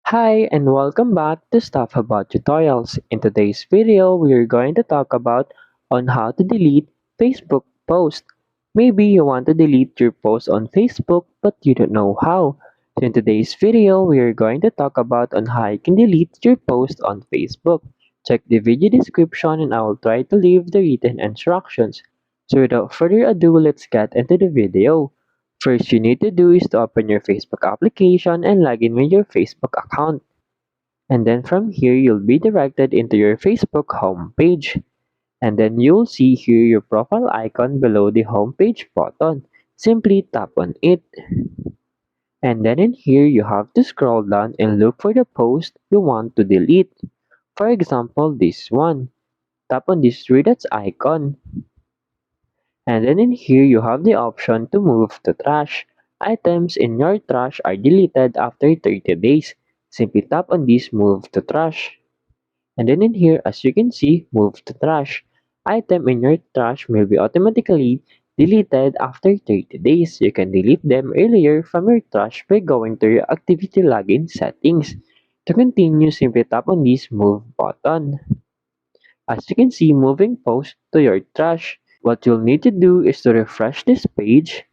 Hi and welcome back to Stuff About Tutorials. In today's video, we are going to talk about on how to delete Facebook post. Maybe you want to delete your post on Facebook but you don't know how. So in today's video, we are going to talk about on how you can delete your post on Facebook. Check the video description and I will try to leave the written instructions. So without further ado, let's get into the video. First you need to do is to open your Facebook application and log in with your Facebook account. And then from here, you'll be directed into your Facebook homepage. And then you'll see here your profile icon below the homepage button. Simply tap on it. And then in here, you have to scroll down and look for the post you want to delete. For example, this one. Tap on this three dots icon. And then in here you have the option to move to trash. Items in your trash are deleted after 30 days. Simply tap on this move to trash. And then in here, as you can see, move to trash. Item in your trash will be automatically deleted after 30 days. You can delete them earlier from your trash by going to your activity login settings. To continue, simply tap on this move button. As you can see, moving post to your trash. What you'll need to do is to refresh this page,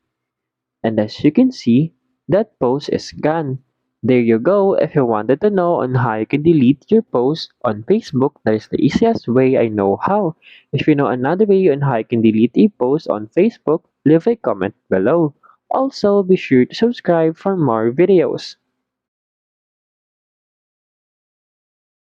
and as you can see, that post is gone. There you go. If you wanted to know on how you can delete your post on Facebook, that is the easiest way I know how. If you know another way on how you can delete a post on Facebook, leave a comment below. Also, be sure to subscribe for more videos.